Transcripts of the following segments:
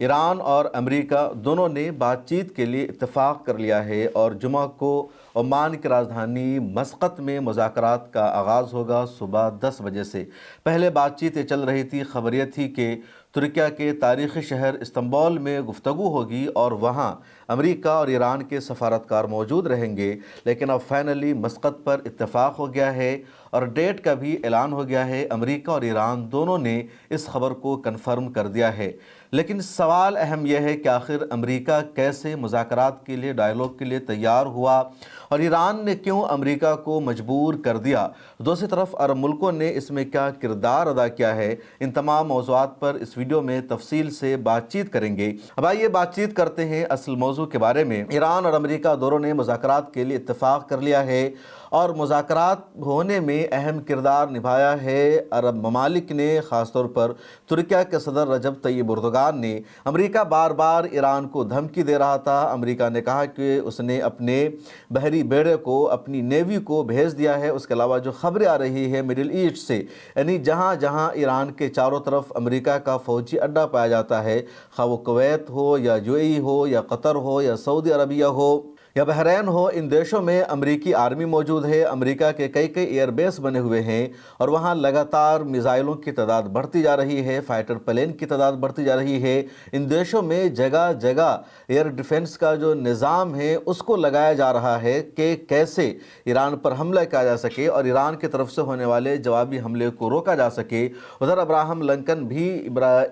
ایران اور امریکہ دونوں نے بات چیت کے لیے اتفاق کر لیا ہے اور جمعہ کو عمان کی راجدھانی مسقط میں مذاکرات کا آغاز ہوگا صبح 10 بجے سے۔ پہلے بات چیت یہ چل رہی تھی، خبر یہ تھی کہ ترکیہ کے تاریخی شہر استنبول میں گفتگو ہوگی اور وہاں امریکہ اور ایران کے سفارتکار موجود رہیں گے، لیکن اب فائنلی مسقط پر اتفاق ہو گیا ہے اور ڈیٹ کا بھی اعلان ہو گیا ہے۔ امریکہ اور ایران دونوں نے اس خبر کو کنفرم کر دیا ہے، لیکن سوال اہم یہ ہے کہ آخر امریکہ کیسے مذاکرات کے لیے، ڈائیلاگ کے لیے تیار ہوا اور ایران نے کیوں امریکہ کو مجبور کر دیا؟ دوسری طرف عرب ملکوں نے اس میں کیا کردار ادا کیا ہے؟ ان تمام موضوعات پر اس ویڈیو میں تفصیل سے بات چیت کریں گے۔ اب آئیے بات چیت کرتے ہیں اصل موضوع کے بارے میں۔ ایران اور امریکہ دونوں نے مذاکرات کے لیے اتفاق کر لیا ہے اور مذاکرات ہونے میں اہم کردار نبھایا ہے عرب ممالک نے، خاص طور پر ترکیہ کے صدر رجب طیب اردوغان نے۔ امریکہ بار بار ایران کو دھمکی دے رہا تھا۔ امریکہ نے کہا کہ اس نے اپنے بحری بیڑے کو، اپنی نیوی کو بھیج دیا ہے۔ اس کے علاوہ جو خبریں آ رہی ہے مڈل ایسٹ سے، یعنی جہاں جہاں ایران کے چاروں طرف امریکہ کا فوجی اڈا پایا جاتا ہے، خواہ وہ کویت ہو یا UAE ہو یا قطر ہو یا سعودی عربیہ ہو یا بحرین ہو، ان دیشوں میں امریکی آرمی موجود ہے۔ امریکہ کے کئی ایئر بیس بنے ہوئے ہیں اور وہاں لگاتار میزائلوں کی تعداد بڑھتی جا رہی ہے، فائٹر پلین کی تعداد بڑھتی جا رہی ہے۔ ان دیشوں میں جگہ جگہ ایئر ڈیفنس کا جو نظام ہے اس کو لگایا جا رہا ہے کہ کیسے ایران پر حملہ کیا جا سکے اور ایران کی طرف سے ہونے والے جوابی حملے کو روکا جا سکے۔ ادھر ابراہم لنکن بھی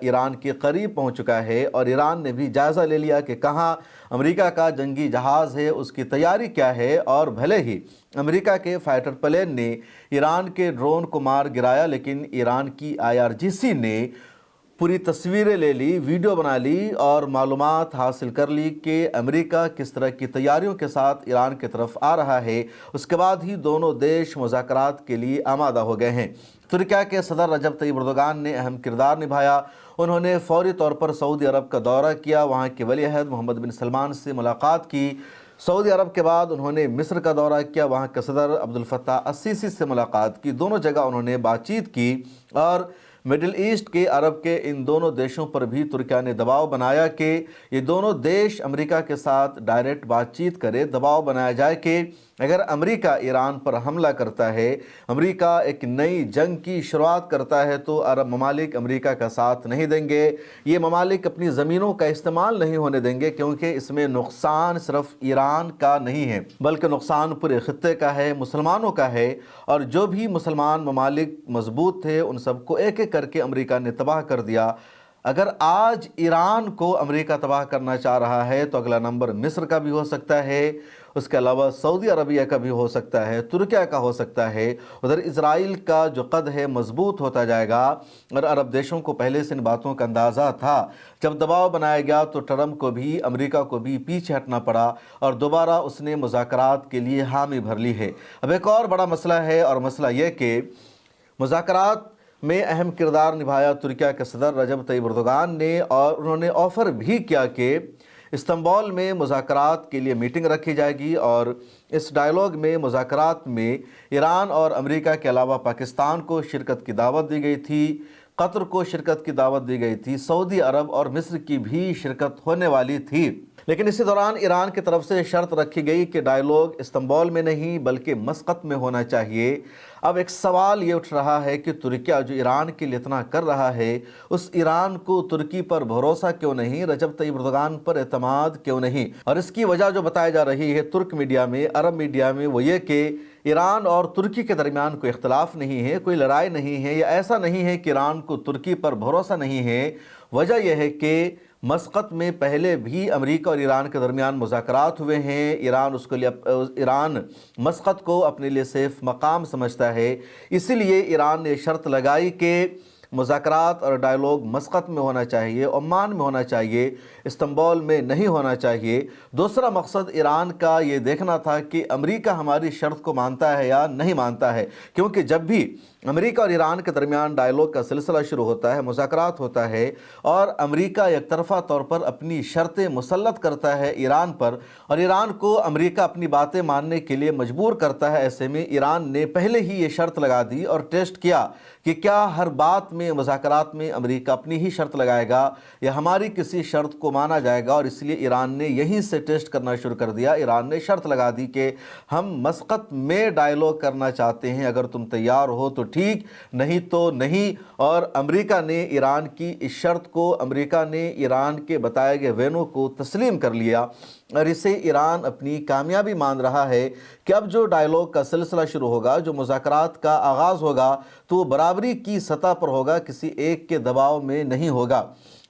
ایران کے قریب پہنچ چکا ہے اور ایران نے بھی جائزہ لے لیا کہ کہاں امریکہ کا جنگی جہاز ہے، اس کی تیاری کیا ہے، اور بھلے ہی امریکہ کے فائٹر پلین نے ایران کے ڈرون کو مار گرایا، لیکن ایران کی IRGC نے پوری تصویریں لے لی، ویڈیو بنا لی اور معلومات حاصل کر لی کہ امریکہ کس طرح کی تیاریوں کے ساتھ ایران کی طرف آ رہا ہے۔ اس کے بعد ہی دونوں دیش مذاکرات کے لیے آمادہ ہو گئے ہیں۔ ترکیہ کے صدر رجب طیب اردوغان نے اہم کردار نبھایا۔ انہوں نے فوری طور پر سعودی عرب کا دورہ کیا، وہاں کے ولی عہد محمد بن سلمان سے ملاقات کی۔ سعودی عرب کے بعد انہوں نے مصر کا دورہ کیا، وہاں کے صدر عبدالفتاح السیسی سے ملاقات کی۔ دونوں جگہ انہوں نے بات چیت کی اور مڈل ایسٹ کے عرب کے ان دونوں دیشوں پر بھی ترکیہ نے دباؤ بنایا کہ یہ دونوں دیش امریکہ کے ساتھ ڈائریکٹ بات چیت کرے، دباؤ بنایا جائے کہ اگر امریکہ ایران پر حملہ کرتا ہے، امریکہ ایک نئی جنگ کی شروعات کرتا ہے تو عرب ممالک امریکہ کا ساتھ نہیں دیں گے۔ یہ ممالک اپنی زمینوں کا استعمال نہیں ہونے دیں گے، کیونکہ اس میں نقصان صرف ایران کا نہیں ہے بلکہ نقصان پورے خطے کا ہے، مسلمانوں کا ہے، اور جو بھی مسلمان ممالک مضبوط تھے ان سب کو ایک ایک کر کے امریکہ نے تباہ کر دیا۔ اگر آج ایران کو امریکہ تباہ کرنا چاہ رہا ہے تو اگلا نمبر مصر کا بھی ہو سکتا ہے، اس کے علاوہ سعودی عربیہ کا بھی ہو سکتا ہے، ترکیہ کا ہو سکتا ہے۔ ادھر اسرائیل کا جو قد ہے مضبوط ہوتا جائے گا اور عرب دیشوں کو پہلے سے ان باتوں کا اندازہ تھا۔ جب دباؤ بنایا گیا تو ٹرمپ کو بھی، امریکہ کو بھی پیچھے ہٹنا پڑا اور دوبارہ اس نے مذاکرات کے لیے حامی بھر لی ہے۔ اب ایک اور بڑا مسئلہ ہے اور مسئلہ یہ کہ مذاکرات میں اہم کردار نبھایا ترکیہ کے صدر رجب طیب اردوغان نے، اور انہوں نے آفر بھی کیا کہ استنبول میں مذاکرات کے لیے میٹنگ رکھی جائے گی اور اس ڈائیلاگ میں، مذاکرات میں ایران اور امریکہ کے علاوہ پاکستان کو شرکت کی دعوت دی گئی تھی، قطر کو شرکت کی دعوت دی گئی تھی، سعودی عرب اور مصر کی بھی شرکت ہونے والی تھی۔ لیکن اسی دوران ایران کی طرف سے شرط رکھی گئی کہ ڈائیلاگ استنبول میں نہیں بلکہ مسقط میں ہونا چاہیے۔ اب ایک سوال یہ اٹھ رہا ہے کہ ترکیہ جو ایران کے لیے اتنا کر رہا ہے، اس ایران کو ترکی پر بھروسہ کیوں نہیں، رجب طیب اردوغان پر اعتماد کیوں نہیں؟ اور اس کی وجہ جو بتائی جا رہی ہے ترک میڈیا میں، عرب میڈیا میں، وہ یہ کہ ایران اور ترکی کے درمیان کوئی اختلاف نہیں ہے، کوئی لڑائی نہیں ہے، یا ایسا نہیں ہے کہ ایران کو ترکی پر بھروسہ نہیں ہے۔ وجہ یہ ہے کہ مسقط میں پہلے بھی امریکہ اور ایران کے درمیان مذاکرات ہوئے ہیں۔ ایران مسقط کو اپنے لیے سیف مقام سمجھتا ہے، اسی لیے ایران نے شرط لگائی کہ مذاکرات اور ڈائیلاگ مسقط میں ہونا چاہیے، عمان میں ہونا چاہیے، استنبول میں نہیں ہونا چاہیے۔ دوسرا مقصد ایران کا یہ دیکھنا تھا کہ امریکہ ہماری شرط کو مانتا ہے یا نہیں مانتا ہے، کیونکہ جب بھی امریکہ اور ایران کے درمیان ڈائیلاگ کا سلسلہ شروع ہوتا ہے، مذاکرات ہوتا ہے اور امریکہ یک طرفہ طور پر اپنی شرطیں مسلط کرتا ہے ایران پر، اور ایران کو امریکہ اپنی باتیں ماننے کے لیے مجبور کرتا ہے۔ ایسے میں ایران نے پہلے ہی یہ شرط لگا دی اور ٹیسٹ کیا کہ کیا ہر بات میں، مذاکرات میں امریکہ اپنی ہی شرط لگائے گا یا ہماری کسی شرط کو مانا جائے گا، اور اس لیے ایران نے یہیں سے ٹیسٹ کرنا شروع کر دیا۔ ایران نے شرط لگا دی کہ ہم مسقط میں ڈائیلاگ کرنا چاہتے ہیں، اگر تم تیار ہو تو ٹھیک، نہیں تو نہیں۔ اور امریکہ نے ایران کی اس شرط کو، امریکہ نے ایران کے بتائے گئے وینو کو تسلیم کر لیا، اور اسے ایران اپنی کامیابی مان رہا ہے کہ اب جو ڈائیلاگ کا سلسلہ شروع ہوگا، جو مذاکرات کا آغاز ہوگا، تو وہ برابری کی سطح پر ہوگا، کسی ایک کے دباؤ میں نہیں ہوگا۔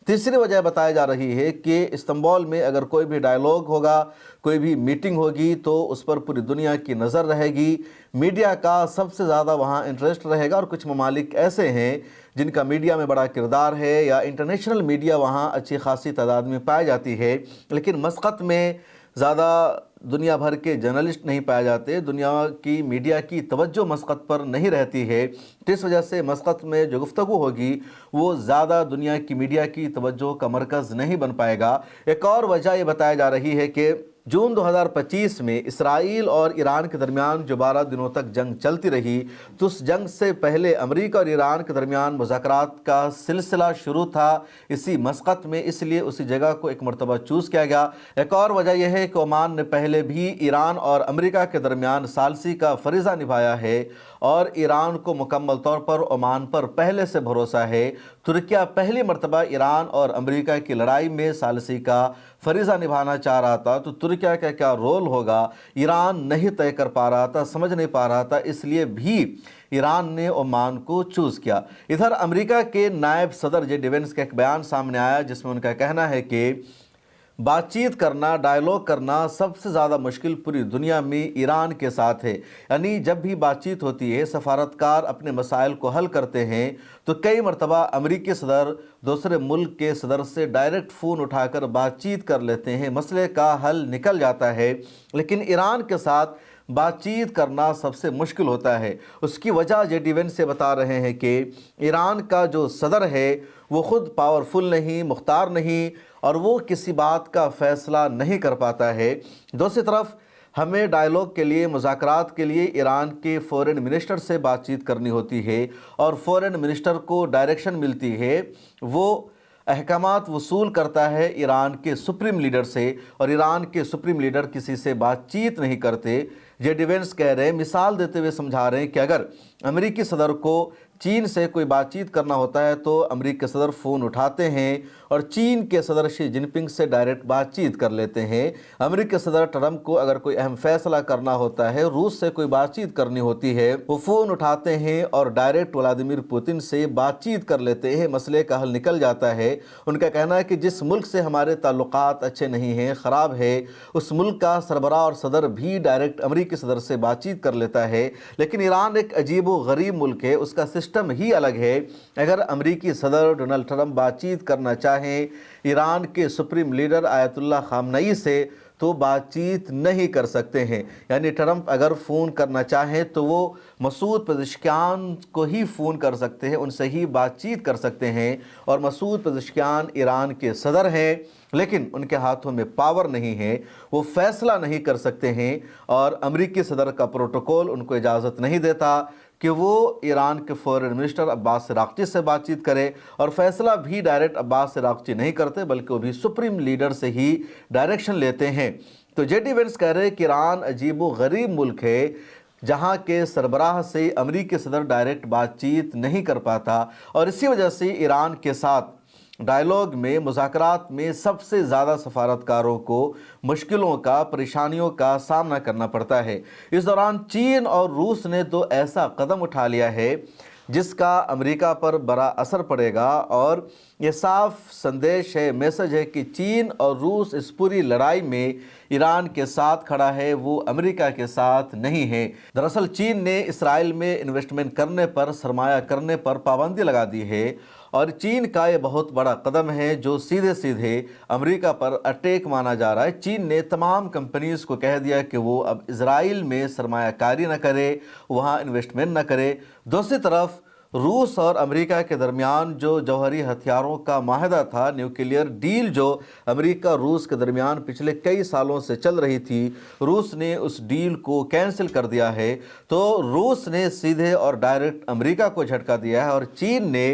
تیسری وجہ بتائی جا رہی ہے کہ استنبول میں اگر کوئی بھی ڈائیلاگ ہوگا، کوئی بھی میٹنگ ہوگی، تو اس پر پوری دنیا کی نظر رہے گی، میڈیا کا سب سے زیادہ وہاں انٹرسٹ رہے گا، اور کچھ ممالک ایسے ہیں جن کا میڈیا میں بڑا کردار ہے، یا انٹرنیشنل میڈیا وہاں اچھی خاصی تعداد میں پائی جاتی ہے، لیکن مسقط میں زیادہ دنیا بھر کے جرنلسٹ نہیں پائے جاتے، دنیا کی میڈیا کی توجہ مسقط پر نہیں رہتی ہے، اس وجہ سے مسقط میں جو گفتگو ہوگی وہ زیادہ دنیا کی میڈیا کی توجہ کا مرکز نہیں بن پائے گا۔ ایک اور وجہ یہ بتائی جا رہی ہے کہ جون 2025 میں اسرائیل اور ایران کے درمیان جو 12 دنوں تک جنگ چلتی رہی، تو اس جنگ سے پہلے امریکہ اور ایران کے درمیان مذاکرات کا سلسلہ شروع تھا اسی مسقط میں، اس لیے اسی جگہ کو ایک مرتبہ چوز کیا گیا۔ ایک اور وجہ یہ ہے کہ عمان نے پہلے بھی ایران اور امریکہ کے درمیان ثالثی کا فریضہ نبھایا ہے، اور ایران کو مکمل طور پر عمان پر پہلے سے بھروسہ ہے۔ ترکیہ پہلی مرتبہ ایران اور امریکہ کی لڑائی میں ثالثی کا فریضہ نبھانا چاہ رہا تھا، تو ترکیہ کا کیا رول ہوگا ایران نہیں طے کر پا رہا تھا، سمجھ نہیں پا رہا تھا، اس لیے بھی ایران نے عمان کو چوز کیا۔ ادھر امریکہ کے نائب صدر جے ڈی وینس کا ایک بیان سامنے آیا، جس میں ان کا کہنا ہے کہ بات چیت کرنا، ڈائیلاگ کرنا سب سے زیادہ مشکل پوری دنیا میں ایران کے ساتھ ہے۔ یعنی جب بھی بات چیت ہوتی ہے، سفارتکار اپنے مسائل کو حل کرتے ہیں، تو کئی مرتبہ امریکی صدر دوسرے ملک کے صدر سے ڈائریکٹ فون اٹھا کر بات چیت کر لیتے ہیں، مسئلے کا حل نکل جاتا ہے، لیکن ایران کے ساتھ بات چیت کرنا سب سے مشکل ہوتا ہے۔ اس کی وجہ جے ڈی وینس سے بتا رہے ہیں کہ ایران کا جو صدر ہے وہ خود پاورفل نہیں، مختار نہیں، اور وہ کسی بات کا فیصلہ نہیں کر پاتا ہے۔ دوسری طرف ہمیں ڈائیلاگ کے لیے، مذاکرات کے لیے ایران کے فورن منسٹر سے بات چیت کرنی ہوتی ہے، اور فورن منسٹر کو ڈائریکشن ملتی ہے، وہ احکامات وصول کرتا ہے ایران کے سپریم لیڈر سے، اور ایران کے سپریم لیڈر کسی سے بات چیت نہیں کرتے۔ جے ڈی وینس کہہ رہے ہیں، مثال دیتے ہوئے سمجھا رہے ہیں کہ اگر امریکی صدر کو چین سے کوئی بات چیت کرنا ہوتا ہے تو امریکی صدر فون اٹھاتے ہیں اور چین کے صدر شی جن پنگ سے ڈائریکٹ بات چیت کر لیتے ہیں۔ امریکی صدر ٹرمپ کو اگر کوئی اہم فیصلہ کرنا ہوتا ہے، روس سے کوئی بات چیت کرنی ہوتی ہے، وہ فون اٹھاتے ہیں اور ڈائریکٹ ولادیمیر پوتن سے بات چیت کر لیتے ہیں، مسئلے کا حل نکل جاتا ہے۔ ان کا کہنا ہے کہ جس ملک سے ہمارے تعلقات اچھے نہیں ہیں، خراب ہے، اس ملک کا سربراہ اور صدر بھی ڈائریکٹ امریکی صدر سے بات چیت کر لیتا ہے، لیکن ایران ایک عجیب و غریب ملک ہے، اس کا سسٹم ہی الگ ہے۔ اگر امریکی صدر ڈونلڈ ٹرمپ بات چیت کرنا چاہیں ایران کے سپریم لیڈر آیت اللہ خامنئی سے، تو بات چیت نہیں کر سکتے ہیں۔ یعنی ٹرمپ اگر فون کرنا چاہیں تو وہ مسعود پزشکیان کو ہی فون کر سکتے ہیں، ان سے ہی بات چیت کر سکتے ہیں، اور مسعود پزشکیان ایران کے صدر ہیں، لیکن ان کے ہاتھوں میں پاور نہیں ہے، وہ فیصلہ نہیں کر سکتے ہیں، اور امریکی صدر کا پروٹوکول ان کو اجازت نہیں دیتا کہ وہ ایران کے فورن منسٹر عباس عراقچی سے بات چیت کرے، اور فیصلہ بھی ڈائریکٹ عباس عراقچی نہیں کرتے، بلکہ وہ بھی سپریم لیڈر سے ہی ڈائریکشن لیتے ہیں۔ تو جے ڈی وینس کہہ رہے ہیں کہ ایران عجیب و غریب ملک ہے، جہاں کے سربراہ سے امریکی صدر ڈائریکٹ بات چیت نہیں کر پاتا، اور اسی وجہ سے ایران کے ساتھ ڈائیلاگ میں، مذاکرات میں سب سے زیادہ سفارتکاروں کو مشکلوں کا، پریشانیوں کا سامنا کرنا پڑتا ہے۔ اس دوران چین اور روس نے تو ایسا قدم اٹھا لیا ہے جس کا امریکہ پر بڑا اثر پڑے گا، اور یہ صاف سندیش ہے، میسج ہے کہ چین اور روس اس پوری لڑائی میں ایران کے ساتھ کھڑا ہے، وہ امریکہ کے ساتھ نہیں ہے۔ دراصل چین نے اسرائیل میں انویسٹمنٹ کرنے پر، سرمایہ کرنے پر پابندی لگا دی ہے، اور چین کا یہ بہت بڑا قدم ہے جو سیدھے سیدھے امریکہ پر اٹیک مانا جا رہا ہے۔ چین نے تمام کمپنیز کو کہہ دیا کہ وہ اب اسرائیل میں سرمایہ کاری نہ کرے، وہاں انویسٹمنٹ نہ کرے۔ دوسری طرف روس اور امریکہ کے درمیان جو جوہری ہتھیاروں کا معاہدہ تھا، نیوکلیئر ڈیل جو امریکہ روس کے درمیان پچھلے کئی سالوں سے چل رہی تھی، روس نے اس ڈیل کو کینسل کر دیا ہے۔ تو روس نے سیدھے اور ڈائریکٹ امریکہ کو جھٹکا دیا ہے، اور چین نے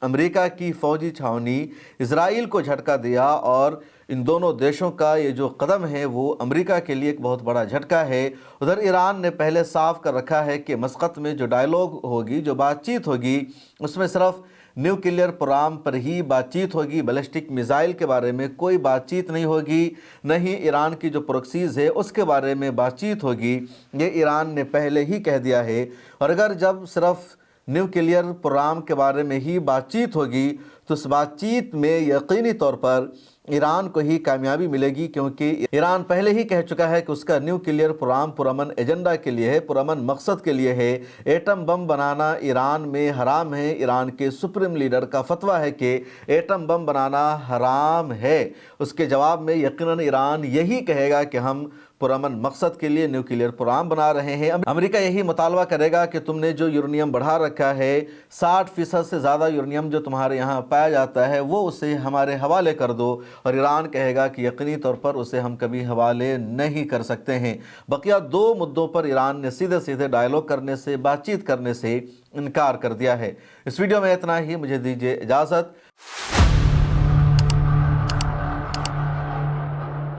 امریکہ کی فوجی چھاؤنی اسرائیل کو جھٹکا دیا، اور ان دونوں دیشوں کا یہ جو قدم ہے وہ امریکہ کے لیے ایک بہت بڑا جھٹکا ہے۔ ادھر ایران نے پہلے صاف کر رکھا ہے کہ مسقط میں جو ڈائیلاگ ہوگی، جو بات چیت ہوگی، اس میں صرف نیوکلیئر پروگرام پر ہی بات چیت ہوگی، بیلسٹک میزائل کے بارے میں کوئی بات چیت نہیں ہوگی، نہ ہی ایران کی جو پروکسیز ہے اس کے بارے میں بات چیت ہوگی۔ یہ ایران نے پہلے ہی کہہ دیا ہے۔ اور اگر جب صرف نیوکلیئر پروگرام کے بارے میں ہی بات چیت ہوگی تو اس بات چیت میں یقینی طور پر ایران کو ہی کامیابی ملے گی، کیونکہ ایران پہلے ہی کہہ چکا ہے کہ اس کا نیوکلیئر پروگرام پرامن ایجنڈا کے لیے ہے، پرامن مقصد کے لیے ہے۔ ایٹم بم بنانا ایران میں حرام ہے۔ ایران کے سپریم لیڈر کا فتویٰ ہے کہ ایٹم بم بنانا حرام ہے۔ اس کے جواب میں یقیناً ایران یہی کہے گا کہ ہم پرامن مقصد کے لیے نیوکلیئر پروگرام بنا رہے ہیں۔ امریکہ یہی مطالبہ کرے گا کہ تم نے جو یورینیم بڑھا رکھا ہے، 60% سے زیادہ یورینیم جو تمہارے یہاں پایا جاتا ہے، وہ اسے ہمارے حوالے کر دو، اور ایران کہے گا کہ یقینی طور پر اسے ہم کبھی حوالے نہیں کر سکتے ہیں۔ بقیہ دو مدوں پر ایران نے سیدھے سیدھے ڈائیلاگ کرنے سے، بات چیت کرنے سے انکار کر دیا ہے۔ اس ویڈیو میں اتنا ہی، مجھے دیجیے اجازت۔